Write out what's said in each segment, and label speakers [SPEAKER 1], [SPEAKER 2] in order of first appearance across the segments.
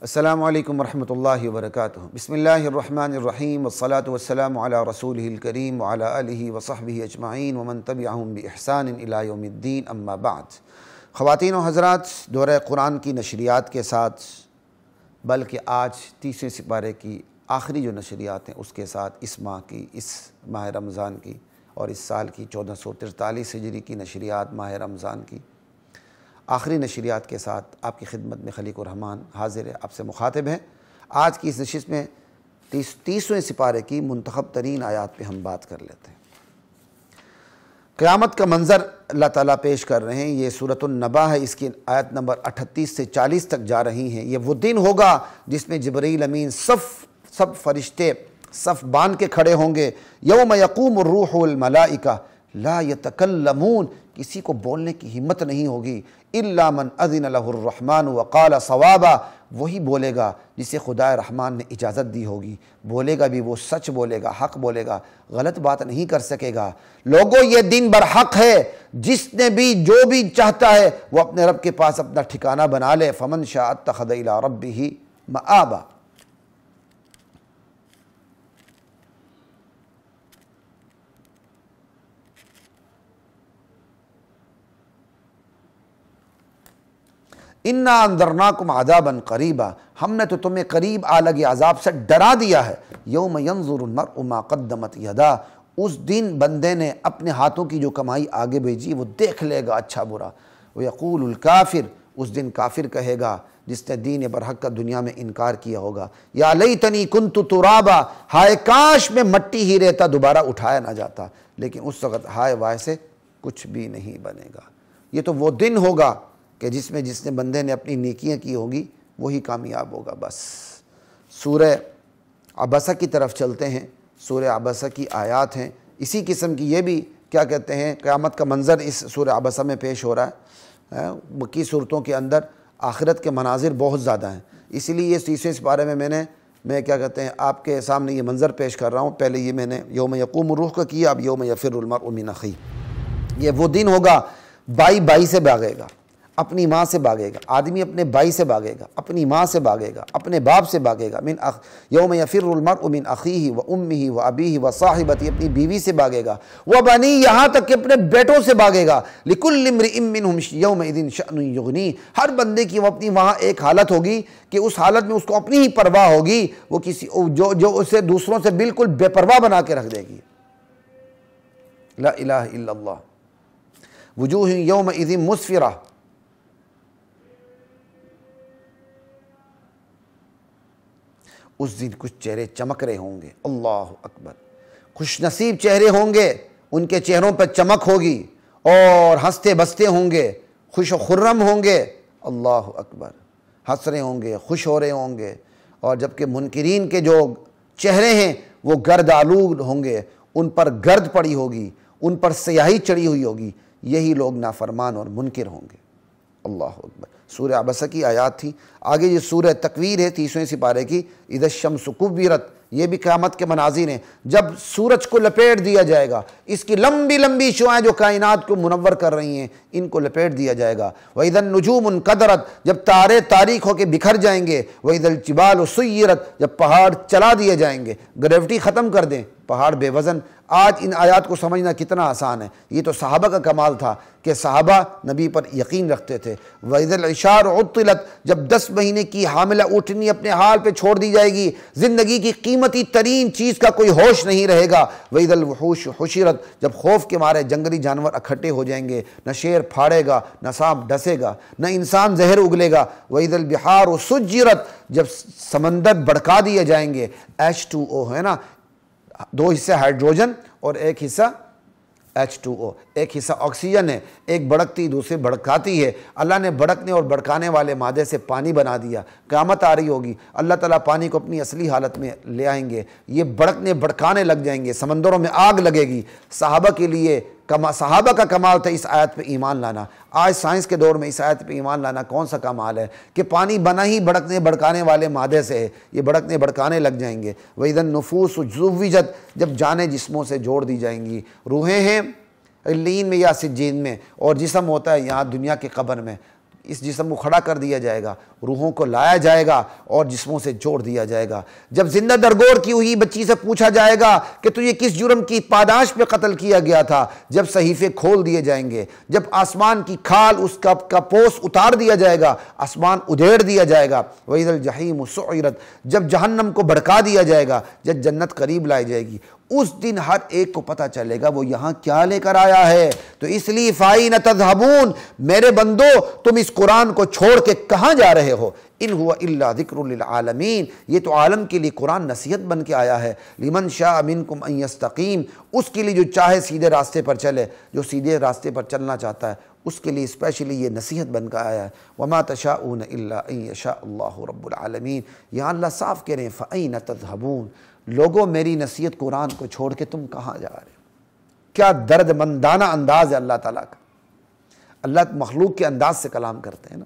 [SPEAKER 1] السلام علیکم ورحمۃ اللہ وبرکاتہ۔ بسم اللہ الرحمن الرحیم والصلاة والسلام علی رسولہ الکریم وعلی آلہ وصحبہ اجمعین ومن تبعہم بإحسان الی یوم الدین، اما بعد۔ خواتین و حضرات، دورہ قرآن کی نشریات کے ساتھ، بلکہ آج 30ویں سپارے کی آخری جو نشریات ہیں اس کے ساتھ اس ماہ کی، اس ماہ رمضان کی اور اس سال کی 1443 ہجری کی نشریات ماہ رمضان کی آخری نشریات کے ساتھ آپ کی خدمت میں خلیق الرحمن حاضر ہے، آپ سے مخاطب ہیں۔ آج کی اس نشست میں 30ویں سپارے کی منتخب ترین آیات پہ ہم بات کر لیتے ہیں۔ قیامت کا منظر اللہ تعالیٰ پیش کر رہے ہیں۔ یہ سورۃ النبا ہے، اس کی آیت نمبر 38 سے 40 تک جا رہی ہیں۔ یہ وہ دن ہوگا جس میں جبرائیل امین سب فرشتے صف باندھ کے کھڑے ہوں گے۔ یوم یقوم الروح والملائکہ لا یتکلمون، کسی کو بولنے کی ہمت نہیں ہوگی، الا من اذن لہ الرحمن وقال صوابا، وہی بولے گا جسے خدا رحمان نے اجازت دی ہوگی۔ بولے گا بھی وہ سچ بولے گا، حق بولے گا، غلط بات نہیں کر سکے گا۔ لوگوں، یہ دن برحق ہے، جس نے بھی جو بھی چاہتا ہے وہ اپنے رب کے پاس اپنا ٹھکانہ بنا لے۔ فمن شاء اتخذ الی ربہ مآبا۔ اِنَّا أَنذَرْنَاكُمْ عَذَابًا قَرِيبًا، ہم نے تو تمہیں قریب آ لگے عذاب سے ڈرا دیا ہے۔ یوم ينظر المرء ما قدمت یدا، اس دن بندے نے اپنے ہاتھوں کی جو کمائی آگے بھیجی وہ دیکھ لے گا، اچھا برا۔ وَيَقُولُ الْكَافِرُ، اس دن کافر کہے گا جس نے دین برحق کا دنیا میں انکار کیا ہوگا، یا لیتنی کنت ترابا، ہائے کاش میں مٹی ہی رہتا، دوبارہ اٹھایا نہ جاتا۔ لیکن اس وقت ہائے وائے سے کچھ بھی نہیں بنے گا۔ یہ تو وہ دن ہوگا کہ جس نے بندے نے اپنی نیکیاں کی ہوگی وہی کامیاب ہوگا۔ بس سورہ عبسہ کی طرف چلتے ہیں۔ سورہ عبسہ کی آیات ہیں، اسی قسم کی یہ بھی کیا کہتے ہیں قیامت کا منظر اس سورہ عبسہ میں پیش ہو رہا ہے۔ مکی صورتوں کے اندر آخرت کے مناظر بہت زیادہ ہیں، اسی لیے یہ 30ویں سپارے میں میں کیا کہتے ہیں آپ کے سامنے یہ منظر پیش کر رہا ہوں۔ پہلے یہ میں نے یوم یقوم الروح کا کیا، اب یوم یفر المرء من اخیہ۔ یہ وہ دن ہوگا، بائی سے بھاگے گا، اپنی ماں سے بھاگے گا، آدمی اپنے بھائی سے بھاگے گا، اپنی ماں سے بھاگے گا، اپنے باپ سے بھاگے گا۔ یوم یفر المرء من اخیہ و امہ و ابیہ و صاحبتہ، اپنی بیوی سے بھاگے گا، و بنی، یہاں تک کہ اپنے بیٹوں سے بھاگے گا۔ لکل امرئ منہم یومئذ شأن یغنیہ، ہر بندے کی وہ اپنی وہاں ایک حالت ہوگی کہ اس حالت میں اس کو اپنی ہی پرواہ ہوگی، وہ کسی جو اسے دوسروں سے بالکل بے پرواہ بنا کے رکھ دے گی۔ لا الہ الا اللہ۔ وجوہ یومئذ مسفرہ، اس دن کچھ چہرے چمک رہے ہوں گے، اللہ اکبر، خوش نصیب چہرے ہوں گے، ان کے چہروں پر چمک ہوگی اور ہنستے بستے ہوں گے، خوش و خرم ہوں گے، اللہ اکبر، ہنس رہے ہوں گے، خوش ہو رہے ہوں گے۔ اور جبکہ منکرین کے جو چہرے ہیں وہ گرد آلود ہوں گے، ان پر گرد پڑی ہوگی، ان پر سیاہی چڑھی ہوئی ہوگی، یہی لوگ نافرمان اور منکر ہوں گے۔ اللہ اکبر۔ سورہ عبسہ کی آیات تھی۔ آگے یہ سورہ تکویر ہے 30ویں سپارے کی، اذا الشمس کورت، یہ بھی قیامت کے مناظر ہیں۔ جب سورج کو لپیٹ دیا جائے گا، اس کی لمبی لمبی شعاعیں جو کائنات کو منور کر رہی ہیں ان کو لپیٹ دیا جائے گا۔ وَإِذَا النُّجُومُ انْقَدَرَتْ، جب تارے تاریک ہو کے بکھر جائیں گے۔ وَإِذَا الْجِبَالُ سُيِّرَتْ، جب پہاڑ چلا دیے جائیں گے، گریوٹی ختم کر دیں، پہاڑ بے وزن۔ آج ان آیات کو سمجھنا کتنا آسان ہے، یہ تو صحابہ کا کمال تھا کہ صحابہ نبی پر یقین رکھتے تھے۔ وَإِذَا الْعِشَارُ عُطِّلَتْ، جب 10 مہینے کی حاملہ اونٹنی اپنے حال پہ چھوڑ دی جائے گی، زندگی کی قیمتی ترین چیز کا کوئی ہوش نہیں رہے گا۔ وَإِذَا الْوُحُوشُ حُشِرَتْ، جب خوف کے مارے جنگلی جانور اکٹھے ہو جائیں گے، نہ شیر پھاڑے گا، نہ سانپ ڈسے گا، نہ انسان زہر اگلے گا۔ وَإِذَا الْبِحَارُ سُجِّرَتْ، جب سمندر بھڑکا دیے جائیں گے، H2O ہے نا، 2 حصے ہائیڈروجن اور ایک حصہ H2O، ایک حصہ آکسیجن ہے، ایک بھڑکتی دوسری بھڑکاتی ہے۔ اللہ نے بھڑکنے اور بھڑکانے والے مادے سے پانی بنا دیا۔ قیامت آ رہی ہوگی، اللہ تعالیٰ پانی کو اپنی اصلی حالت میں لے آئیں گے، یہ بھڑکنے بھڑکانے لگ جائیں گے، سمندروں میں آگ لگے گی۔ صحابہ کا کمال تھا اس آیت پہ ایمان لانا۔ آج سائنس کے دور میں اس آیت پہ ایمان لانا کون سا کمال ہے کہ پانی بنا ہی بھڑکنے بھڑکانے والے مادے سے ہے، یہ بھڑکنے بھڑکانے لگ جائیں گے۔ وَإِذَا النُّفُوسُ زُوِّجَتْ، جب جانیں جسموں سے جوڑ دی جائیں گی، روحیں ہیں علیین میں یا سجین میں، اور جسم ہوتا ہے یہاں دنیا کے قبر میں۔ اس جسم کو کھڑا کر دیا جائے گا، روحوں کو لایا جائے گا اور جسموں سے جوڑ دیا جائے گا۔ جب زندہ درگور کی ہوئی بچی سے پوچھا جائے گا کہ تجھے کس جرم کی پاداش پہ قتل کیا گیا تھا، جب صحیفے کھول دیے جائیں گے، جب آسمان کی کھال اس کا پوس اتار دیا جائے گا، آسمان ادھیڑ دیا جائے گا، وَإِذَا الْجَحِيمُ سُعِّرَتْ، جب جہنم کو بھڑکا دیا جائے گا، جب جنت قریب لائی جائے گی، اس دن ہر ایک کو پتہ چلے گا وہ یہاں کیا لے کر آیا ہے۔ تو اس لیے فَأَيْنَ تَذْهَبُونَ، میرے بندو تم اس قرآن کو چھوڑ کے کہاں جا رہے ہو؟ ان هو الا ذکر للعالمین، یہ تو عالم کے لیے قرآن نصیحت بن کے آیا ہے۔ لمن شاء منکم ان یستقیم، اس کے لیے جو چاہے سیدھے راستے پر چلے، جو سیدھے راستے پر چلنا چاہتا ہے اس کے لیے اسپیشلی یہ نصیحت بن کے آیا ہے۔ وما تشاءون الا ان یشاء اللہ رب العالمین، یہاں اللہ صاف کہہ رہے ہیں فأین تذهبون، لوگوں میری نصیحت قرآن کو چھوڑ کے تم کہاں جا رہے ہو؟ کیا درد مندانہ انداز ہے اللہ تعالیٰ کا۔ اللہ مخلوق کے انداز سے کلام کرتے ہیں نا۔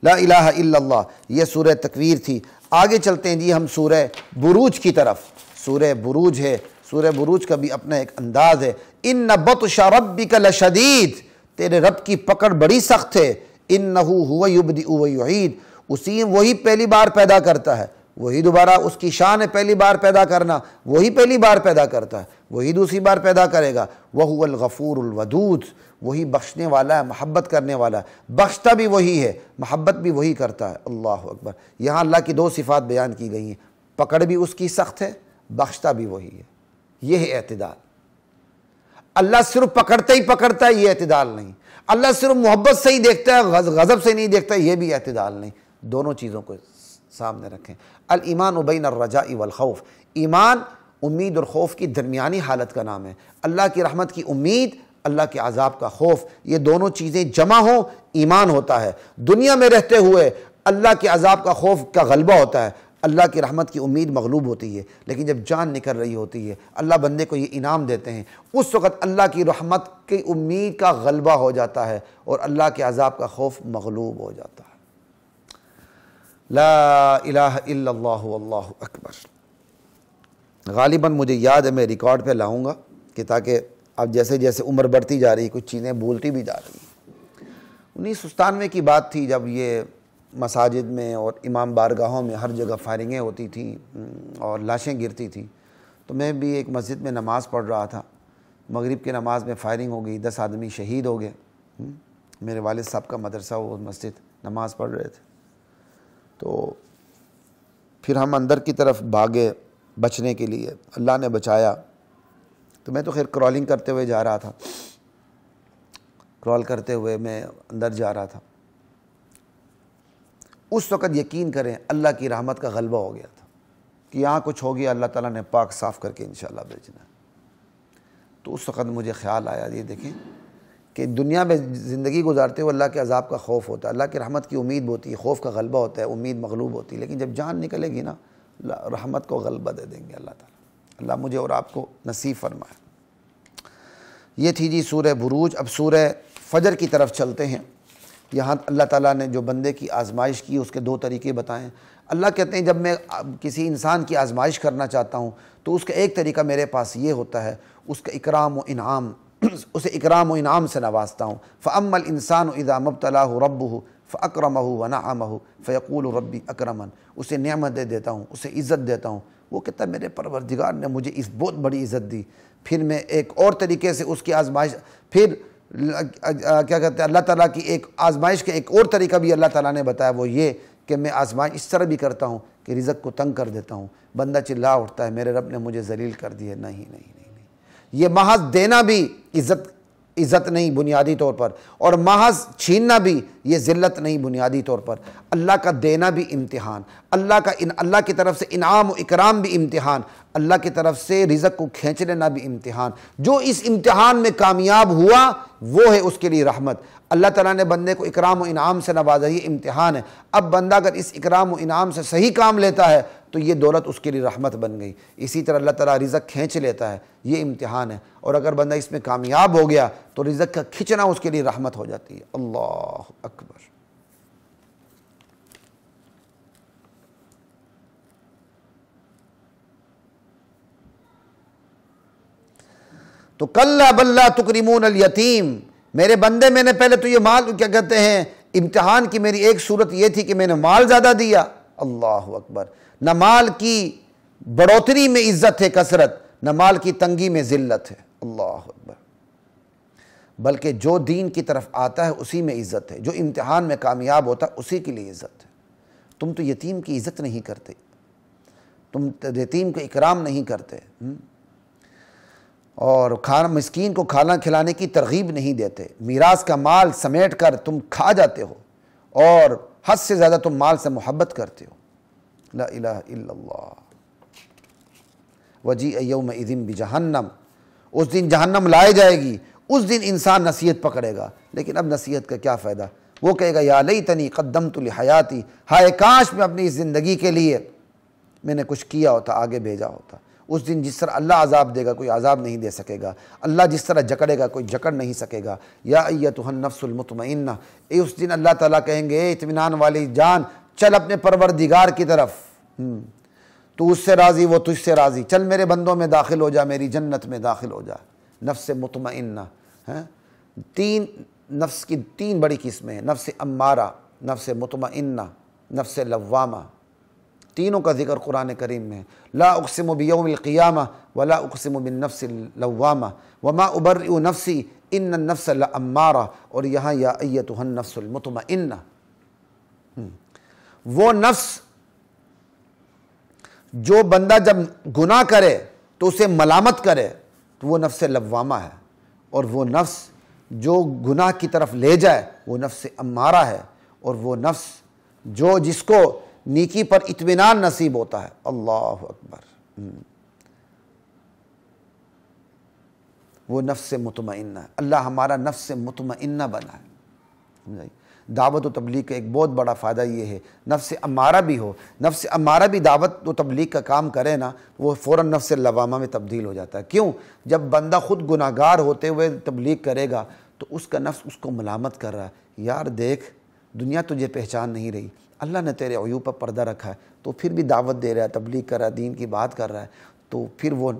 [SPEAKER 1] لا الہ الا اللہ، یہ سورہ تکویر تھی۔ آگے چلتے ہیں جی ہم سورہ بروج کی طرف۔ سورہ بروج ہے، سورہ بروج کا بھی اپنا ایک انداز ہے۔ ان بطش ربک لشدید، تیرے رب کی پکڑ بڑی سخت ہے۔ انہ هو یبدئ ویعید، وہی پہلی بار پیدا کرتا ہے، وہی دوبارہ، اس کی شان ہے پہلی بار پیدا کرنا، وہی پہلی بار پیدا کرتا ہے، وہی دوسری بار پیدا کرے گا۔ وَهُوَ الْغَفُورُ الْوَدُودُ، وہی بخشنے والا ہے، محبت کرنے والا ہے، بخشتا بھی وہی ہے، محبت بھی وہی کرتا ہے۔ اللہ اکبر۔ یہاں اللہ کی دو صفات بیان کی گئی ہیں، پکڑ بھی اس کی سخت ہے، بخشتا بھی وہی ہے۔ یہ ہے اعتدال۔ اللہ صرف پکڑتا ہی پکڑتا ہے، یہ اعتدال نہیں۔ اللہ صرف محبت سے ہی دیکھتا ہے، غضب سے نہیں دیکھتا، یہ بھی اعتدال نہیں۔ دونوں چیزوں کو سامنے رکھیں۔ الایمان بین الرجاء والخوف، ایمان امید اور خوف کی درمیانی حالت کا نام ہے۔ اللہ کی رحمت کی امید، اللہ کے عذاب کا خوف، یہ دونوں چیزیں جمع ہوں ایمان ہوتا ہے۔ دنیا میں رہتے ہوئے اللہ کے عذاب کا خوف کا غلبہ ہوتا ہے، اللہ کی رحمت کی امید مغلوب ہوتی ہے، لیکن جب جان نکل رہی ہوتی ہے اللہ بندے کو یہ انعام دیتے ہیں، اس وقت اللہ کی رحمت کی امید کا غلبہ ہو جاتا ہے اور اللہ کے عذاب کا خوف مغلوب ہو جاتا ہے۔ لا الہ الا اللہ واللہ اکبر۔ غالباً مجھے یاد ہے، میں ریکارڈ پہ لاؤں گا کہ تاکہ اب جیسے جیسے عمر بڑھتی جا رہی کچھ چیزیں بھولتی بھی جا رہی ہیں۔ 1997 کی بات تھی جب یہ مساجد میں اور امام بارگاہوں میں ہر جگہ فائرنگیں ہوتی تھیں اور لاشیں گرتی تھیں، تو میں بھی ایک مسجد میں نماز پڑھ رہا تھا۔ مغرب کی نماز میں فائرنگ ہو گئی، 10 آدمی شہید ہو گئے۔ میرے والد صاحب کا مدرسہ، وہ مسجد، نماز پڑھ رہے تھے، تو پھر ہم اندر کی طرف بھاگے بچنے کے لیے، اللہ نے بچایا۔ تو میں تو خیر کرالنگ کرتے ہوئے جا رہا تھا، کرال کرتے ہوئے میں اندر جا رہا تھا۔ اس وقت یقین کریں اللہ کی رحمت کا غلبہ ہو گیا تھا کہ یہاں کچھ ہو گیا، اللہ تعالیٰ نے پاک صاف کر کے انشاءاللہ بھیجنا ہے۔ تو اس وقت مجھے خیال آیا، یہ دیکھیں کہ دنیا میں زندگی گزارتے ہوئے اللہ کے عذاب کا خوف ہوتا ہے، اللہ کی رحمت کی امید ہوتی ہے، خوف کا غلبہ ہوتا ہے، امید مغلوب ہوتی ہے، لیکن جب جان نکلے گی نا رحمت کو غلبہ دے دیں گے اللہ تعالیٰ۔ اللہ مجھے اور آپ کو نصیب فرمائے۔ یہ تھی جی سورہ بروج۔ اب سورہ فجر کی طرف چلتے ہیں۔ یہاں اللہ تعالیٰ نے جو بندے کی آزمائش کی اس کے دو طریقے بتائیں۔ اللہ کہتے ہیں جب میں کسی انسان کی آزمائش کرنا چاہتا ہوں تو اس کا ایک طریقہ میرے پاس یہ ہوتا ہے، اس کا اکرام و انعام، اسے اکرام و انعام سے نوازتا ہوں۔ فَأَمَّا الْإِنسَانُ إِذَا مَا ابْتَلَاهُ رَبُّهُ فَأَكْرَمَهُ وَنَعَمَهُ فَيَقُولُ رَبِّي أَكْرَمَنِ، اسے نعمت دے دیتا ہوں، اسے عزت دیتا ہوں، وہ کہتا ہے میرے پروردگار نے مجھے اس بہت بڑی عزت دی۔ پھر میں ایک اور طریقے سے اس کی آزمائش، پھر کیا کہتے ہیں اللہ تعالیٰ کی ایک آزمائش کا ایک اور طریقہ بھی اللہ تعالیٰ نے بتایا، وہ یہ کہ میں آزمائش اس طرح بھی کرتا ہوں کہ رزق کو تنگ کر دیتا ہوں۔ بندہ چلا اٹھتا ہے میرے رب نے مجھے ذلیل کر دیا، نہیں نہیں نہیں نہیں، یہ محض دینا بھی عزت نہیں بنیادی طور پر، اور محض چھیننا بھی یہ ذلت نہیں بنیادی طور پر۔ اللہ کا دینا بھی امتحان، اللہ کی طرف سے انعام و اکرام بھی امتحان، اللہ کی طرف سے رزق کو کھینچ لینا بھی امتحان۔ جو اس امتحان میں کامیاب ہوا وہ ہے اس کے لیے رحمت۔ اللہ تعالیٰ نے بندے کو اکرام و انعام سے نوازا، یہ امتحان ہے۔ اب بندہ اگر اس اکرام و انعام سے صحیح کام لیتا ہے تو یہ دولت اس کے لیے رحمت بن گئی۔ اسی طرح اللہ تعالیٰ رزق کھینچ لیتا ہے، یہ امتحان ہے، اور اگر بندہ اس میں کامیاب ہو گیا تو رزق کا کھینچنا اس کے لیے رحمت ہو جاتی ہے۔ اللہ اکبر۔ تو کلا بل لا تکرمون الیتیم، میرے بندے میں نے پہلے تو یہ مال کیا کہتے ہیں امتحان کی میری ایک صورت یہ تھی کہ میں نے مال زیادہ دیا، اللہ اکبر، نہ مال کی بڑھوتری میں عزت ہے کثرت، نہ مال کی تنگی میں ذلت ہے، اللہ اکبر، بلکہ جو دین کی طرف آتا ہے اسی میں عزت ہے، جو امتحان میں کامیاب ہوتا ہے اسی کے لیے عزت ہے۔ تم تو یتیم کی عزت نہیں کرتے، تم یتیم کو اکرام نہیں کرتے، اور مسکین کو کھانا کھلانے کی ترغیب نہیں دیتے، میراث کا مال سمیٹ کر تم کھا جاتے ہو، اور حد سے زیادہ تم مال سے محبت کرتے ہو۔ لا الہ الا اللہ۔ وجیء یومئذ بجہنم، اس دن جہنم لائے جائے گی، اس دن انسان نصیحت پکڑے گا، لیکن اب نصیحت کا کیا فائدہ؟ وہ کہے گا یا لیتنی قدمت لحیاتی، ہائے کاش میں اپنی اس زندگی کے لیے میں نے کچھ کیا ہوتا، آگے بھیجا ہوتا۔ اس دن جس طرح اللہ عذاب دے گا کوئی عذاب نہیں دے سکے گا، اللہ جس طرح جکڑے گا کوئی جکڑ نہیں سکے گا۔ یا ایتھا النفس المطمئنہ، اس دن اللہ تعالیٰ کہیں گے اے اطمینان والی جان، چل اپنے پروردگار کی طرف، تو اس سے راضی وہ تجھ سے راضی، چل میرے بندوں میں داخل ہو جا، میری جنت میں داخل ہو جا۔ نفس مطمئنہ، نفس کی تین بڑی قسمیں ہیں، نفس امارہ، نفس مطمئنہ، نفس لوامہ، تینوں کا ذکر قرآن کریم میں ہے۔ لا اقسم بیوم القیامہ ولا اقسم بالنفس اللوامہ وما ابرئ نفسی ان النفس لامارہ، اور یہاں یا ایتھا النفس المطمئنہ، وہ نفس جو بندہ جب گناہ کرے تو اسے ملامت کرے تو وہ نفس لوامہ ہے، اور وہ نفس جو گناہ کی طرف لے جائے وہ نفس امارہ ہے، اور وہ نفس جو جس کو نیکی پر اطمینان نصیب ہوتا ہے، اللہ اکبر، وہ نفس مطمئنہ ہے۔ اللہ ہمارا نفس مطمئنہ بنائے۔ دعوت و تبلیغ کا ایک بہت بڑا فائدہ یہ ہے، نفس امارہ بھی ہو، نفس امارہ بھی دعوت و تبلیغ کا کام کرے نا، وہ فوراً نفس لوامہ میں تبدیل ہو جاتا ہے۔ کیوں؟ جب بندہ خود گناہ گار ہوتے ہوئے تبلیغ کرے گا تو اس کا نفس اس کو ملامت کر رہا ہے، یار دیکھ دنیا تجھے پہچان نہیں رہی، اللہ نے تیرے عیوب پر پردہ رکھا ہے، تو پھر بھی دعوت دے رہا ہے، تبلیغ کر رہا ہے، دین کی بات کر رہا ہے، تو پھر وہ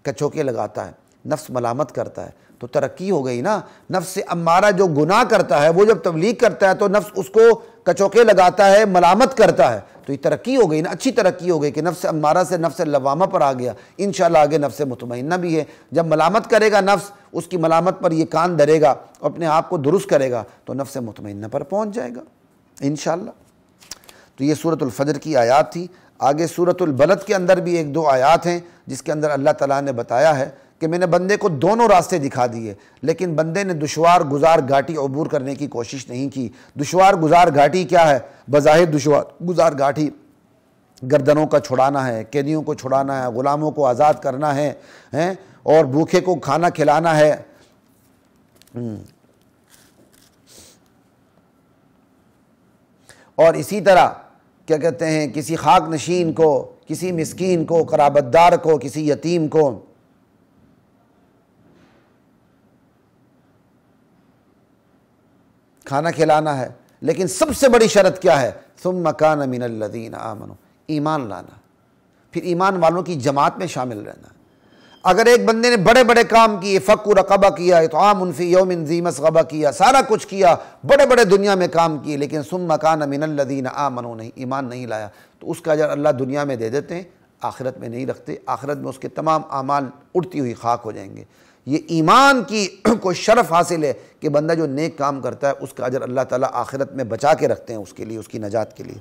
[SPEAKER 1] کچوکے لگاتا ہے، نفس ملامت کرتا ہے، تو ترقی ہو گئی نا۔ نفس امارہ جو گناہ کرتا ہے وہ جب تبلیغ کرتا ہے تو نفس اس کو کچوکے لگاتا ہے، ملامت کرتا ہے، تو یہ ترقی ہو گئی نا، اچھی ترقی ہو گئی کہ نفس امارہ سے نفس لوامہ پر آ گیا، انشاءاللہ آگے نفس مطمئنہ بھی ہے۔ جب ملامت کرے گا نفس، اس کی ملامت پر یہ کان دھرے گا، اپنے آپ کو درست کرے گا، تو نفس مطمئنہ پر پہنچ جائے گا انشاءاللہ۔ تو یہ سورۃ الفجر کی آیات تھی۔ آگے سورۃ البلد کے اندر بھی ایک دو آیات ہیں جس کے اندر اللہ تعالیٰ نے بتایا ہے کہ میں نے بندے کو دونوں راستے دکھا دیے، لیکن بندے نے دشوار گزار گھاٹی عبور کرنے کی کوشش نہیں کی۔ دشوار گزار گھاٹی کیا ہے؟ بظاہر دشوار گزار گھاٹی گردنوں کا چھڑانا ہے، قیدیوں کو چھڑانا ہے، غلاموں کو آزاد کرنا ہے، اور بھوکے کو کھانا کھلانا ہے، اور اسی طرح کیا کہتے ہیں کسی خاک نشین کو، کسی مسکین کو، قرابت دار کو، کسی یتیم کو کھانا کھلانا ہے۔ لیکن سب سے بڑی شرط کیا ہے؟ ثم کان من الذین آمنوا، ایمان لانا، پھر ایمان والوں کی جماعت میں شامل رہنا۔ اگر ایک بندے نے بڑے بڑے کام کیے، فک رقبہ کیا، اطعام فی یوم ذی مسغبہ کیا، سارا کچھ کیا، بڑے بڑے دنیا میں کام کیے، لیکن ثم کان من الذین آمنوا نہیں، ایمان نہیں لایا، تو اس کا اجر اللہ دنیا میں دے دیتے ہیں، آخرت میں نہیں رکھتے۔ آخرت میں اس کے تمام اعمال اڑتی ہوئی خاک ہو جائیں گے۔ یہ ایمان کی کوئی شرف حاصل ہے کہ بندہ جو نیک کام کرتا ہے اس کا اجر اللہ تعالیٰ آخرت میں بچا کے رکھتے ہیں اس کے لیے، اس کی نجات کے لیے۔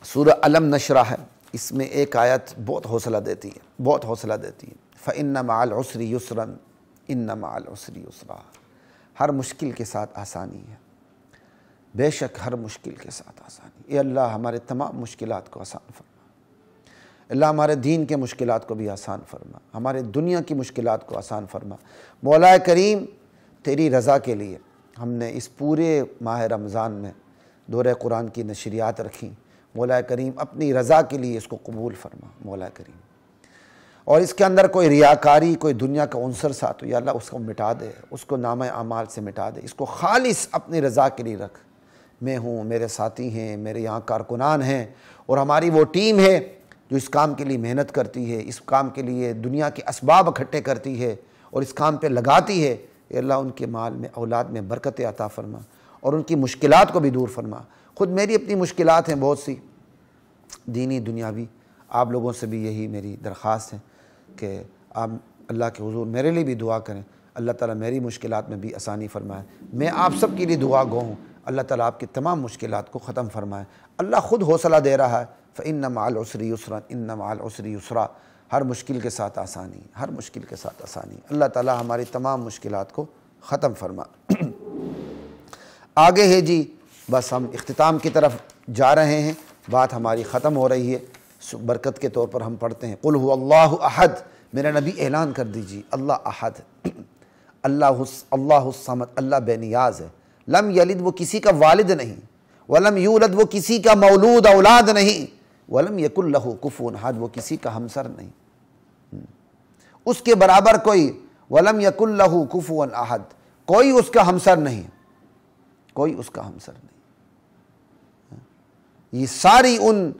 [SPEAKER 1] سورہ علم نشرہ ہے، اس میں ایک آیت بہت حوصلہ دیتی ہے، بہت حوصلہ دیتی ہے۔ فَإِنَّ مَعَ الْعُسْرِ يُسْرًا إِنَّ مَعَ الْعُسْرِ يُسْرًا، ہر مشکل کے ساتھ آسانی ہے، بے شک ہر مشکل کے ساتھ آسانی۔ اے اللہ ہمارے تمام مشکلات کو آسان فرما، اللہ ہمارے دین کے مشکلات کو بھی آسان فرما، ہمارے دنیا کی مشکلات کو آسان فرما۔ مولا کریم تیری رضا کے لیے ہم نے اس پورے ماہ رمضان میں دورہ قرآن کی نشریات رکھیں، مولا کریم اپنی رضا کے لیے اس کو قبول فرما مولا کریم، اور اس کے اندر کوئی ریاکاری، کوئی دنیا کا عنصر ساتھ ہو، یا اللہ اس کو مٹا دے، اس کو نامہ اعمال سے مٹا دے، اس کو خالص اپنی رضا کے لیے رکھ۔ میں ہوں، میرے ساتھی ہیں، میرے یہاں کارکنان ہیں، اور ہماری وہ ٹیم ہے جو اس کام کے لیے محنت کرتی ہے، اس کام کے لیے دنیا کے اسباب اکٹھے کرتی ہے، اور اس کام پہ لگاتی ہے، اے اللہ ان کے مال میں اولاد میں برکت عطا فرما اور ان کی مشکلات کو بھی دور فرما۔ خود میری اپنی مشکلات ہیں بہت سی، دینی دنیاوی، آپ لوگوں سے بھی یہی میری درخواست ہے کہ آپ اللہ کے حضور میرے لیے بھی دعا کریں، اللہ تعالیٰ میری مشکلات میں بھی آسانی فرمائے۔ میں آپ سب کے لیے دعا گو ہوں، اللہ تعالیٰ آپ کی تمام مشکلات کو ختم فرمائے۔ اللہ خود حوصلہ دے رہا ہے، فَإِنَّ مَعَ الْعُسْرِ يُسْرًا إِنَّ مَعَ الْعُسْرِ يُسْرًا، ہر مشکل کے ساتھ آسانی، ہر مشکل کے ساتھ آسانی۔ اللہ تعالیٰ ہماری تمام مشکلات کو ختم فرما۔ آگے ہے جی، بس ہم اختتام کی طرف جا رہے ہیں، بات ہماری ختم ہو رہی ہے۔ برکت کے طور پر ہم پڑھتے ہیں قُلْ هُوَ اللَّهُ أَحَدٌ، میرے نبی اعلان کر دیجیے اللہ احد، اللہ الصمد، اللہ بے نیاز ہے، لم یلد وہ کسی کا والد نہیں، ولم یولد وہ کسی کا مولود اولاد نہیں، ولم یکن لہ کفوا احد وہ کسی کا ہمسر نہیں، اس کے برابر کوئی، ولم یکن لہ کفوا احد کوئی اس کا ہمسر نہیں، کوئی اس کا ہمسر نہیں۔ یہ ساری ان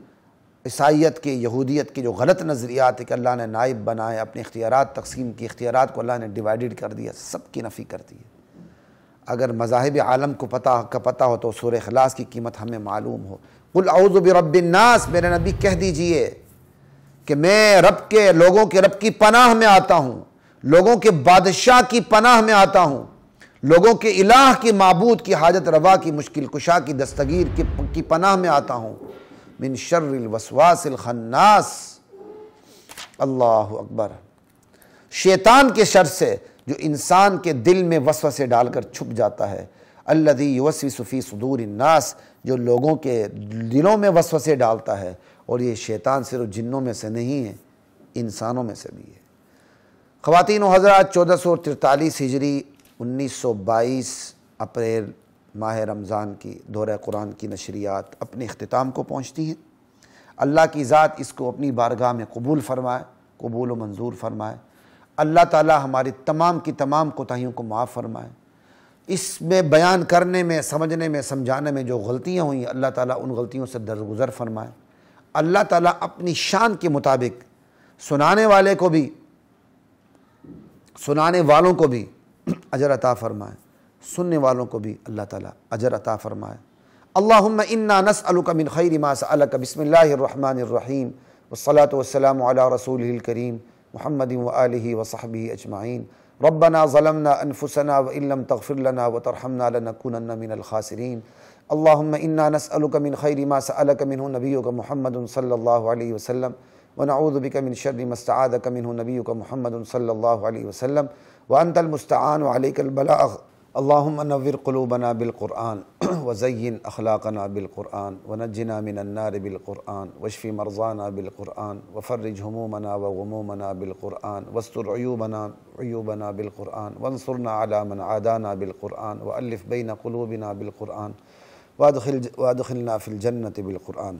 [SPEAKER 1] عیسائیت کے، یہودیت کے جو غلط نظریات ہے کہ اللہ نے نائب بنائے، اپنے اختیارات تقسیم کی، اختیارات کو اللہ نے ڈیوائیڈڈ کر دیا، سب کی نفی کر دی ہے۔ اگر مذاہب عالم کو پتہ ہو تو سورہ اخلاص کی قیمت ہمیں معلوم ہو۔ قل اعوذ برب الناس، میرے نبی کہہ دیجئے کہ میں لوگوں کے رب کی پناہ میں آتا ہوں، لوگوں کے بادشاہ کی پناہ میں آتا ہوں، لوگوں کے الہ کی معبود کی حاجت روا کی مشکل کشا کی دستگیر کی پناہ میں آتا ہوں، من شر الوسواس الخناس، اللہ اکبر، شیطان کے شر سے جو انسان کے دل میں وسوسے ڈال کر چھپ جاتا ہے، الذی یوسوس فی صدور الناس، جو لوگوں کے دلوں میں وسوسے ڈالتا ہے، اور یہ شیطان صرف جنوں میں سے نہیں ہے، انسانوں میں سے بھی ہے۔ خواتین و حضرات، 1443 ہجری 1922 اپریل ماہ رمضان کی دورہ قرآن کی نشریات اپنے اختتام کو پہنچتی ہیں۔ اللہ کی ذات اس کو اپنی بارگاہ میں قبول فرمائے، قبول و منظور فرمائے۔ اللہ تعالی ہماری تمام کی تمام کوتاہیوں کو معاف فرمائے۔ اس میں بیان کرنے میں، سمجھنے میں، سمجھانے میں جو غلطیاں ہوئیں، اللہ تعالیٰ ان غلطیوں سے درگزر فرمائے۔ اللہ تعالیٰ اپنی شان کے مطابق سنانے والوں کو بھی اجر عطا فرمائے، سننے والوں کو بھی اللہ تعالیٰ اجر عطا فرمائے۔ اللہم انا نسألک من خیر ما سألک، بسم اللہ الرحمن الرحیم، والصلاة والسلام علی رسولہ الکریم محمد وآلہ وصحبہ اجمعین۔ ربنا ظلمنا انفسنا وان لم تغفر لنا وترحمنا لنکونن من الخاسرین۔ اللہم انا نسألک من خیر ما سألک منہ نبیک محمد صلی اللہ علیہ وسلم، ونعوذ بک من شر ما استعاذک منہ نبیک محمد صلی اللہ علیہ وسلم، وانت المستعان وعلیک البلاغ۔ اللہم نور قلوبنا بالقرآن وزین اخلاقنا بالقرآن ونجنا من النار بالقرآن واشف مرضانا بالقرآن وفرج همومنا وغمومنا بالقرآن واستر عیوبنا بالقرآن وانصرنا على من عادانا بالقرآن والف بین قلوبنا بالقرآن وادخلنا في الجنة بالقرآن۔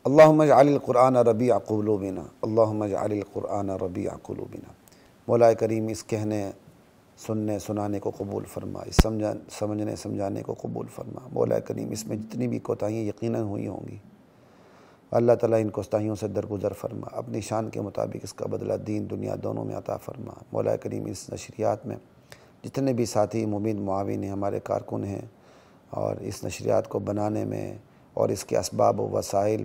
[SPEAKER 1] اللہم اجعل القرآن ربیع قلوبنا، اللہم اجعل القرآن ربیع قلوبنا۔ مولا کریم اس کہنے، سننے، سنانے کو قبول فرما، اس سمجھنے، سمجھانے کو قبول فرما۔ مولا کریم اس میں جتنی بھی کوتاہیاں یقیناً ہوئی ہوں گی، اللہ تعالیٰ ان کوتاہیوں سے درگزر فرما، اپنی شان کے مطابق اس کا بدلہ دین دنیا دونوں میں عطا فرما۔ مولا کریم اس نشریات میں جتنے بھی ساتھی مبین معاون ہیں، ہمارے کارکن ہیں، اور اس نشریات کو بنانے میں اور اس کے اسباب و وسائل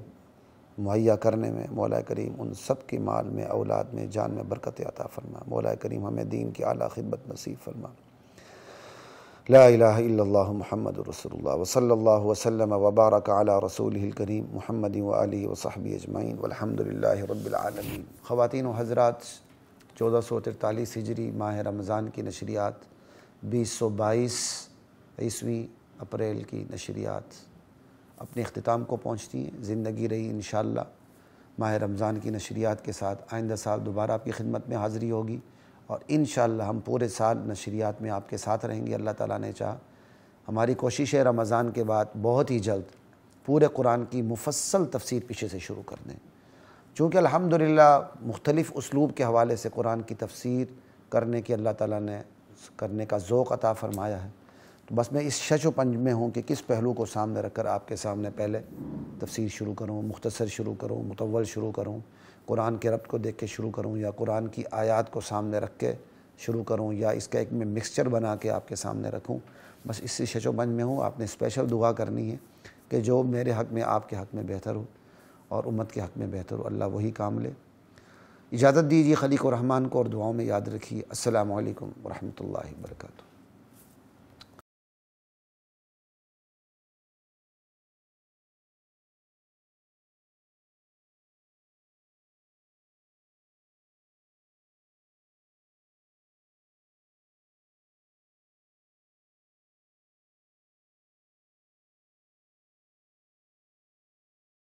[SPEAKER 1] مہیا کرنے میں، مولا کریم ان سب کی مال میں، اولاد میں، جان میں برکت عطا فرما۔ مولا کریم ہمیں دین کی اعلیٰ خدمت نصیب فرما۔ لا الہ الا اللہ محمد رسول اللہ، وصلی اللہ وسلم وبارک علی رسولہ الکریم محمد وآلہ وصحبہ اجمعین، والحمد للہ رب العالمین۔ خواتین و حضرات، 1443 ہجری ماہ رمضان کی نشریات 2022 عیسوی اپریل کی نشریات اپنے اختتام کو پہنچتی ہیں۔ زندگی رہی انشاءاللہ ماہ رمضان کی نشریات کے ساتھ آئندہ سال دوبارہ آپ کی خدمت میں حاضری ہوگی، اور انشاءاللہ ہم پورے سال نشریات میں آپ کے ساتھ رہیں گے، اللہ تعالیٰ نے چاہا۔ ہماری کوشش ہے رمضان کے بعد بہت ہی جلد پورے قرآن کی مفصل تفسیر پیچھے سے شروع کر دیں، چونکہ الحمدللہ مختلف اسلوب کے حوالے سے قرآن کی تفسیر کرنے کی اللہ تعالیٰ نے کرنے کا ذوق عطا فرمایا ہے۔ تو بس میں اس شش و پنج میں ہوں کہ کس پہلو کو سامنے رکھ کر آپ کے سامنے پہلے تفسیر شروع کروں، مختصر شروع کروں، مطول شروع کروں، قرآن کے ربط کو دیکھ کے شروع کروں یا قرآن کی آیات کو سامنے رکھ کے شروع کروں یا اس کا ایک میں مکسچر بنا کے آپ کے سامنے رکھوں، بس اسی شش و بنج میں ہوں۔ آپ نے اسپیشل دعا کرنی ہے کہ جو میرے حق میں آپ کے حق میں بہتر ہو اور امت کے حق میں بہتر ہو، اللہ وہی کام لے۔ اجازت دیجیے خلیق الرحمن کو اور دعاؤں میں یاد رکھیے۔ السلام علیکم ورحمۃ اللہ وبرکاتہ۔